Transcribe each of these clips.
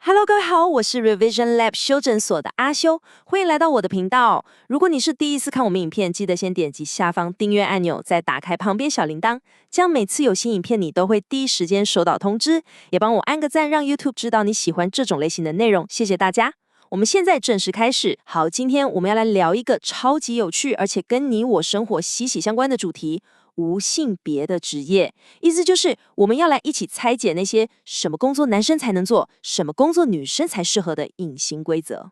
Hello， 各位好，我是 Revision Lab 修整所的阿修，歡迎來到我的頻道。如果你是第一次看我們影片，記得先點擊下方訂閱按鈕，再打開旁邊小鈴鐺，這樣每次有新影片你都會第一時間收到通知。也幫我按個讚，讓 YouTube 知道你喜歡這種類型的內容，謝謝大家。我們現在正式開始。好，今天我們要來聊一個超級有趣，而且跟你我生活息息相關的主題。無性別的職業，意思就是我們要來一起拆解那些什麼工作男生才能做，什麼工作女生才適合的隱形規則。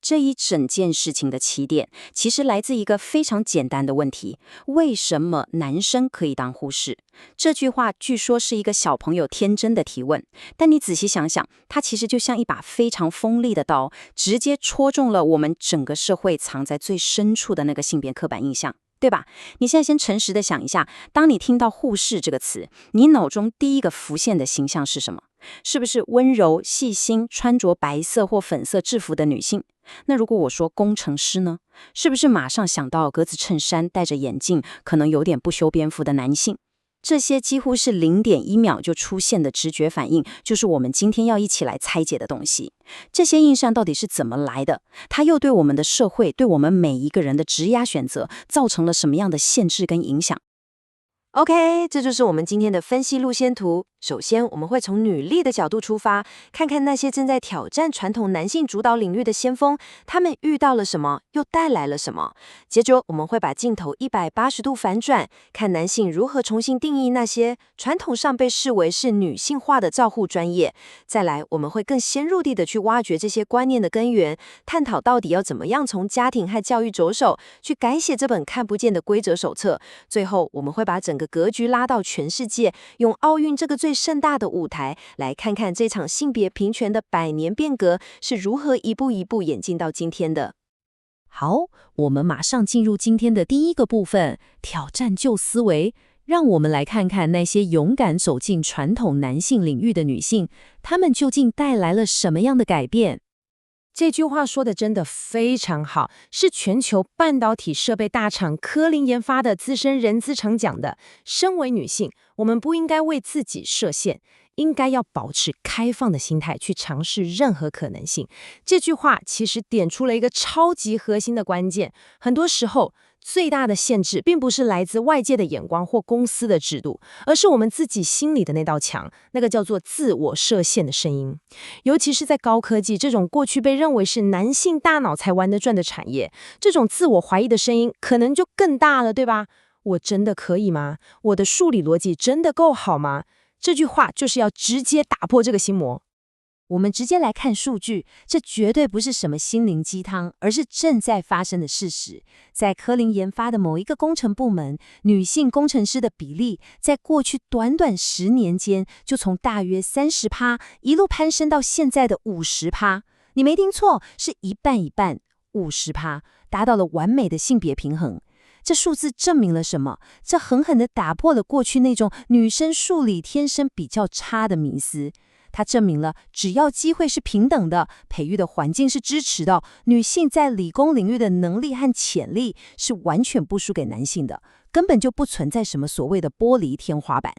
這一整件事情的起點，其實來自一個非常簡單的問題：為什麼男生可以當護士？這句話據說是一個小朋友天真的提問，但你仔細想想，它其實就像一把非常鋒利的刀，直接戳中了我們整個社會藏在最深處的那個性別刻板印象。對吧？你現在先誠實的想一下，當你聽到護士這個詞，你腦中第一個浮現的形象是什麼？是不是溫柔、細心、穿着白色或粉色制服的女性？那如果我說工程師呢？是不是馬上想到格子襯衫、戴着眼鏡，可能有點不修邊幅的男性？這些幾乎是0.1秒就出現的直覺反應，就是我們今天要一起來拆解的東西。這些印象到底是怎麼來的？它又對我們的社會，對我們每一個人的職業選擇，造成了什麼樣的限制跟影響？OK， 這就是我們今天的分析路線圖。首先，我們會從女力的角度出發，看看那些正在挑戰傳統男性主導領域的先鋒，他們遇到了什麼，又帶來了什麼。接着，我們會把鏡頭180度反轉，看男性如何重新定義那些傳統上被視為是女性化的照護專業。再來，我們會更深入地去挖掘這些觀念的根源，探討到底要怎麼樣從家庭和教育着手，去改寫這本看不見的規則手冊。最後，我們會把整個格局拉到全世界，用奧運這個最盛大的舞台，來看看這場性別平權的100年變革是如何一步一步演進到今天的。好，我們馬上進入今天的第一個部分，挑戰舊思維。讓我們來看看那些勇敢走進傳統男性領域的女性，她們究竟帶來了什麼樣的改變？這句話說的真的非常好，是全球半導體設備大廠科林研發的資深人資長講的。身為女性，我們不應該為自己設限，應該要保持開放的心態去嘗試任何可能性。這句話其實點出了一個超級核心的關鍵。很多時候，最大的限制並不是來自外界的眼光或公司的制度，而是我們自己心裡的那道牆，那個叫做自我設限的聲音。尤其是在高科技這種過去被認為是男性大腦才玩得轉的產業，這種自我懷疑的聲音可能就更大了，對吧？我真的可以嗎？我的數理邏輯真的夠好嗎？這句話就是要直接打破這個心魔。我們直接來看數據，這絕對不是什麼心靈雞湯，而是正在發生的事實。在科林研發的某一個工程部門，女性工程師的比例在過去短短10年間，就從大約30%一路攀升到現在的50%。你沒聽錯，是一半一半，50%，達到了完美的性別平衡。這數字證明了什麼？這狠狠地打破了過去那種女生數理天生比較差的迷思。它證明了，只要機會是平等的，培育的環境是支持的，女性在理工領域的能力和潛力是完全不輸給男性的，根本就不存在什麼所謂的玻璃天花板。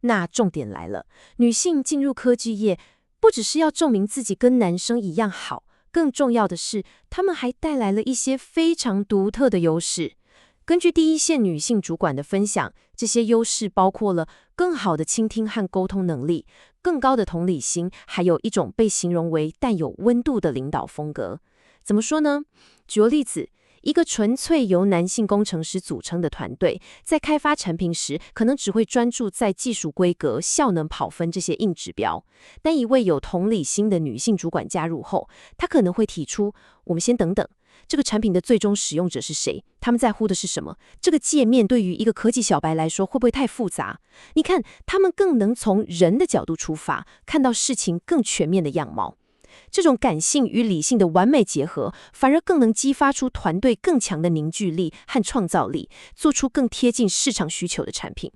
那重點來了，女性進入科技業，不只是要證明自己跟男生一樣好，更重要的是，她們還帶來了一些非常獨特的優勢。根據第一線女性主管的分享，這些優勢包括了更好的傾聽和溝通能力，更高的同理心，還有一種被形容為帶有溫度的領導風格。怎麼說呢？舉個例子，一個純粹由男性工程師組成的團隊，在開發產品時，可能只會專注在技術規格、效能跑分這些硬指標。但一位有同理心的女性主管加入後，她可能會提出：我們先等等。這個產品的最終使用者是誰？他們在乎的是什麼？這個界面對於一個科技小白來說會不會太複雜？你看，他們更能從人的角度出發，看到事情更全面的樣貌。這種感性與理性的完美結合，反而更能激發出團隊更強的凝聚力和創造力，做出更貼近市場需求的產品。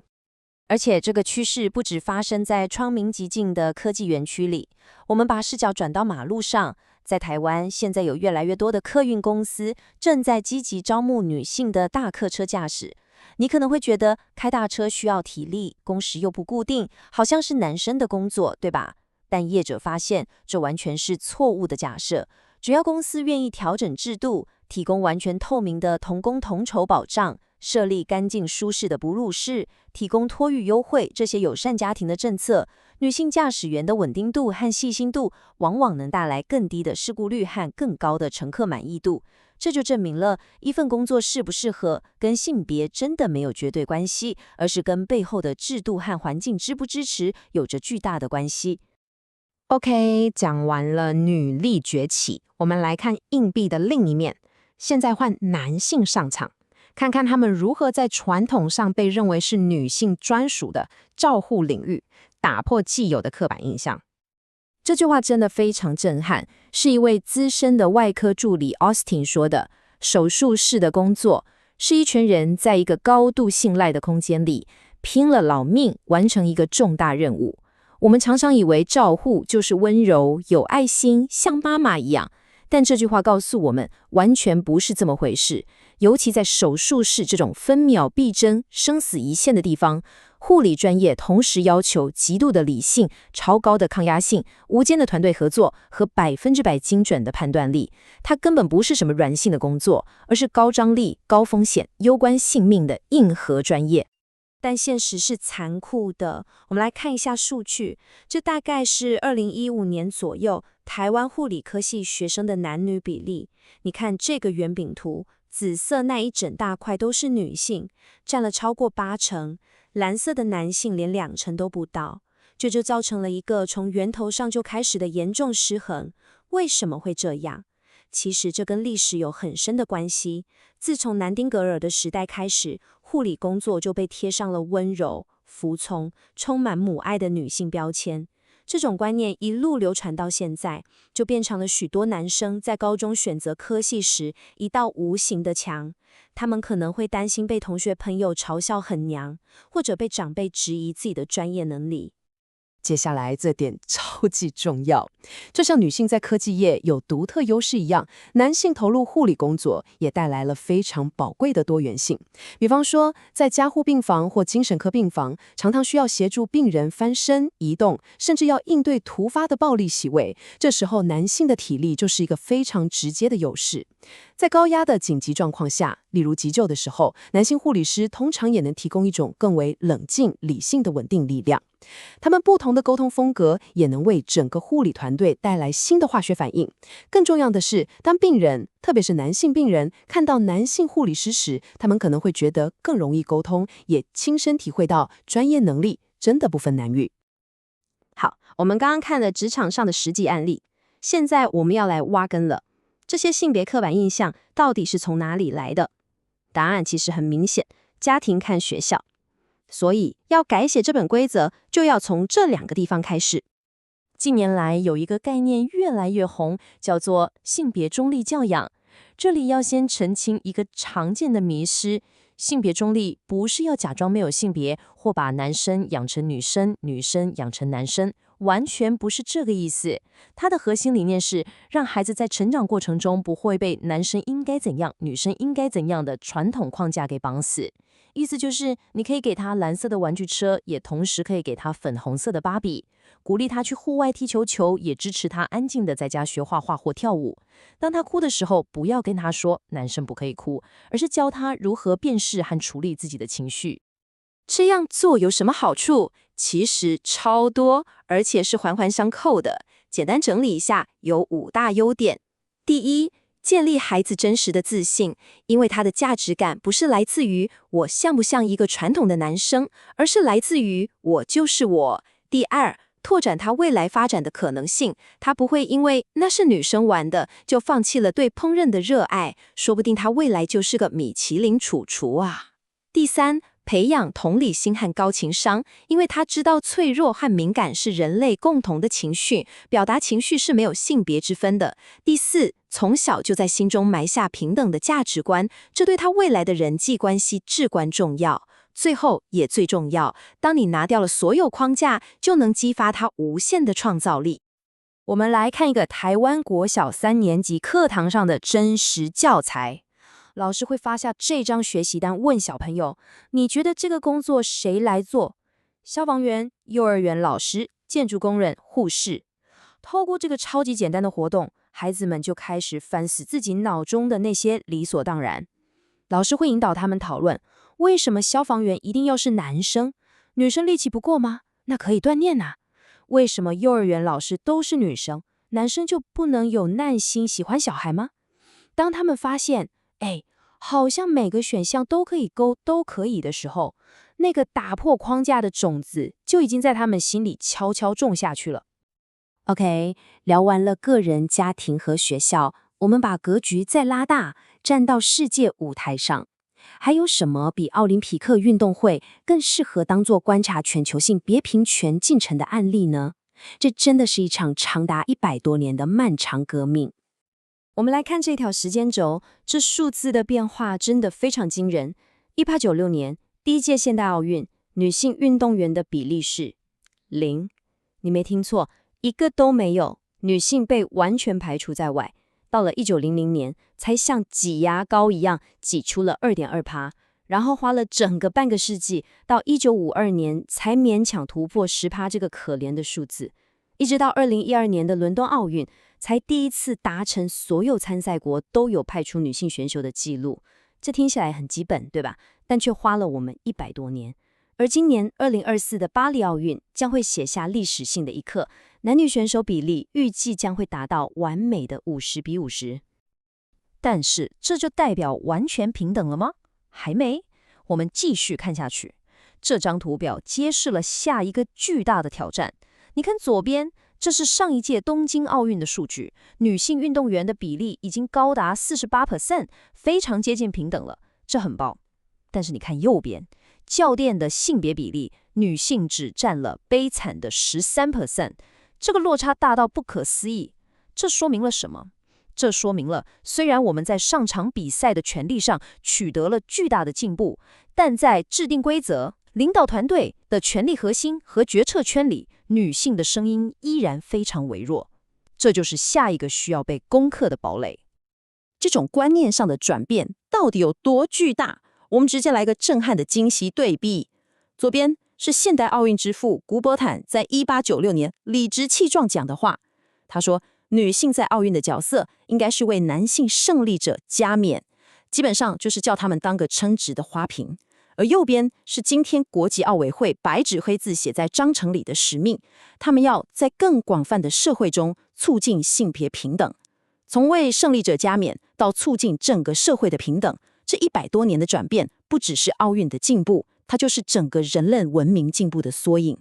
而且這個趨勢不只發生在窗明幾淨的科技園區裡，我們把視角轉到馬路上。在台灣，現在有越來越多的客運公司正在積極招募女性的大客車駕駛。你可能會覺得開大車需要體力，工時又不固定，好像是男生的工作，對吧？但業者發現這完全是錯誤的假設。只要公司願意調整制度，提供完全透明的同工同酬保障，設立乾淨舒適的哺乳室，提供托育優惠，這些友善家庭的政策，女性駕駛員的穩定度和細心度往往能帶來更低的事故率和更高的乘客滿意度。這就證明了一份工作適不適合跟性別真的沒有絕對關係，而是跟背後的制度和環境支不支持有着巨大的關係。OK， 講完了女力崛起，我們來看硬幣的另一面。現在換男性上場，看看他們如何在傳統上被認為是女性專屬的照護領域，打破既有的刻板印象。這句話真的非常震撼，是一位資深的外科助理 Austin 說的。手術室的工作是一群人在一個高度信賴的空間裡，拼了老命完成一個重大任務。我們常常以為照護就是溫柔、有愛心，像媽媽一樣，但這句話告訴我們，完全不是這麼回事。尤其在手術室這種分秒必爭、生死一線的地方，護理專業同時要求極度的理性、超高的抗壓性、無間的團隊合作和100%精準的判斷力。它根本不是什麼軟性的工作，而是高張力、高風險、攸關性命的硬核專業。但現實是殘酷的。我們來看一下數據，這大概是2015年左右台灣護理科系學生的男女比例。你看這個圓餅圖，紫色那一整大塊都是女性，佔了超過80%，藍色的男性連20%都不到。這就造成了一個從源頭上就開始的嚴重失衡。為什麼會這樣？其實這跟歷史有很深的關係。自從南丁格爾的時代開始，護理工作就被貼上了溫柔、服從、充滿母愛的女性標籤。這種觀念一路流傳到現在，就變成了許多男生在高中選擇科系時一道無形的牆。他們可能會擔心被同學朋友嘲笑很娘，或者被長輩質疑自己的專業能力。接下來這點超級重要，就像女性在科技業有獨特優勢一樣，男性投入護理工作也帶來了非常寶貴的多元性。比方說，在加護病房或精神科病房，常常需要協助病人翻身、移動，甚至要應對突發的暴力行為。這時候，男性的體力就是一個非常直接的優勢。在高壓的緊急狀況下，例如急救的時候，男性護理師通常也能提供一種更為冷靜、理性的穩定力量。他們不同的溝通風格也能為整個護理團隊帶來新的化學反應。更重要的是，當病人，特別是男性病人，看到男性護理師時，他們可能會覺得更容易溝通，也親身體會到專業能力真的不分男女。好，我們剛剛看了職場上的實際案例，現在我們要來挖根了。這些性別刻板印象到底是從哪裡來的？答案其實很明顯，家庭看學校。所以要改寫這本規則，就要從這2個地方開始。近年來有一個概念越來越紅，叫做性別中立教養。這裡要先澄清一個常見的迷思：性別中立不是要假裝沒有性別，或把男生養成女生，女生養成男生，完全不是這個意思。它的核心理念是讓孩子在成長過程中不會被男生應該怎樣，女生應該怎樣的傳統框架給綁死。意思就是，你可以給他藍色的玩具車，也同時可以給他粉紅色的芭比，鼓勵他去戶外踢球，也支持他安靜的在家學畫畫或跳舞。當他哭的時候，不要跟他說男生不可以哭，而是教他如何辨識和處理自己的情緒。這樣做有什麼好處？其實超多，而且是環環相扣的。簡單整理一下，有5大優點。第一，建立孩子真實的自信，因為他的價值感不是來自於我像不像一個傳統的男生，而是來自於我就是我。第二，拓展他未來發展的可能性，他不會因為那是女生玩的，就放棄了對烹飪的熱愛，說不定他未來就是個米其林廚廚啊。第三，培養同理心和高情商，因為他知道脆弱和敏感是人類共同的情緒，表達情緒是沒有性別之分的。第四，從小就在心中埋下平等的價值觀，這對他未來的人際關係至關重要。最後也最重要，當你拿掉了所有框架，就能激發他無限的創造力。我們來看一個台灣國小3年級課堂上的真實教材。老師會發下這張學習單，問小朋友：你覺得這個工作誰來做？消防員、幼兒園老師、建築工人、護士。透過這個超級簡單的活動，孩子們就開始反思自己腦中的那些理所當然。老師會引導他們討論，為什麼消防員一定要是男生？女生力氣不夠嗎？那可以鍛鍊啊。為什麼幼兒園老師都是女生，男生就不能有耐心喜歡小孩嗎？當他們發現，好像每個選項都可以勾，都可以的時候，那個打破框架的種子就已經在他們心裡悄悄種下去了。OK， 聊完了個人、家庭和學校，我們把格局再拉大，站到世界舞台上。還有什麼比奧林匹克運動會更適合當作觀察全球性別平權進程的案例呢？這真的是一場長達100多年的漫長革命。我們來看這條時間軸，這數字的變化真的非常驚人。1896年，第一屆現代奧運，女性運動員的比例是0。你沒聽錯，一個都沒有，女性被完全排除在外。到了1900年，才像擠牙膏一樣擠出了2.2%，然後花了整個半個世紀，到1952年才勉強突破10%這個可憐的數字。一直到2012年的倫敦奧運，才第一次達成所有參賽國都有派出女性選手的記錄。這聽起來很基本，對吧？但卻花了我們100多年。而今年2024的巴黎奧運將會寫下歷史性的一刻，男女選手比例預計將會達到完美的50-50。但是這就代表完全平等了嗎？還沒，我們繼續看下去。這張圖表揭示了下一個巨大的挑戰。你看左邊，這是上一屆東京奧運的數據，女性運動員的比例已經高達48%，非常接近平等了，這很棒。但是你看右邊，教練的性別比例，女性只佔了悲慘的13%，這個落差大到不可思議。這說明了什麼？這說明了，雖然我們在上場比賽的權利上取得了巨大的進步，但在制定規則、領導團隊的權力核心和決策圈裡，女性的聲音依然非常微弱。這就是下一個需要被攻克的堡壘。這種觀念上的轉變到底有多巨大？我們直接來個震撼的驚喜對比。左邊是現代奧運之父古伯坦在1896年理直氣壯講的話，他說，女性在奧運的角色應該是為男性勝利者加冕，基本上就是叫他們當個稱職的花瓶。而右邊是今天國際奧委會白紙黑字寫在章程裡的使命，他們要在更廣泛的社會中促進性別平等。從為勝利者加冕到促進整個社會的平等，這100多年的轉變不只是奧運的進步，它就是整個人類文明進步的縮影。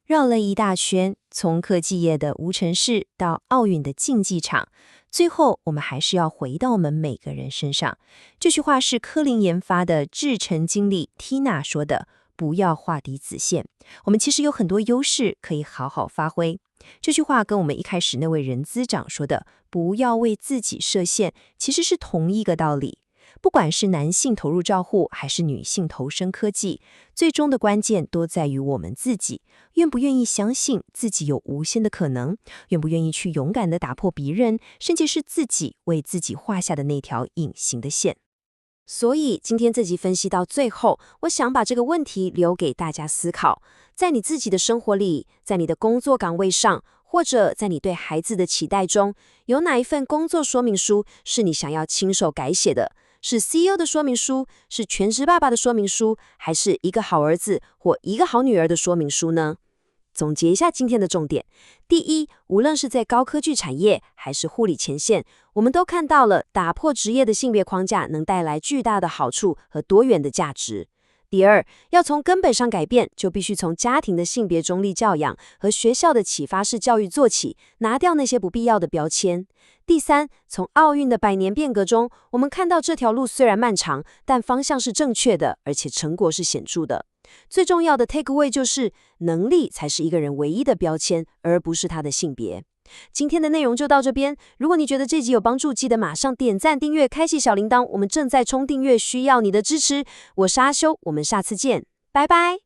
繞了一大圈，從科技業的無塵室到奧運的競技場，最後我們還是要回到我們每個人身上。這句話是科林研發的製程經理 Tina 說的，不要畫底子線。我們其實有很多優勢可以好好發揮。這句話跟我們一開始那位人資長說的不要為自己設限，其實是同一個道理。不管是男性投入照護，還是女性投身科技，最終的關鍵都在於我們自己，願不願意相信自己有無限的可能，願不願意去勇敢地打破別人，甚至是自己為自己畫下的那條隱形的線。所以今天這集分析到最後，我想把這個問題留給大家思考。在你自己的生活裡，在你的工作崗位上，或者在你對孩子的期待中，有哪一份工作說明書是你想要親手改寫的？是 CEO 的說明書，是全職爸爸的說明書，還是一個好兒子或一個好女兒的說明書呢？總結一下今天的重點。第一，無論是在高科技產業還是護理前線，我們都看到了打破職業的性別框架能帶來巨大的好處和多元的價值。第二，要從根本上改變，就必須從家庭的性別中立教養和學校的啟發式教育做起，拿掉那些不必要的標籤。第三，從奧運的100年變革中，我們看到這條路雖然漫長，但方向是正確的，而且成果是顯著的。最重要的 takeaway 就是能力才是一個人唯一的標籤，而不是他的性別。今天的內容就到這邊。如果你覺得這集有幫助，記得馬上點讚、訂閱、開啟小鈴鐺。我們正在衝訂閱，需要你的支持。我是阿修，我們下次見，拜拜。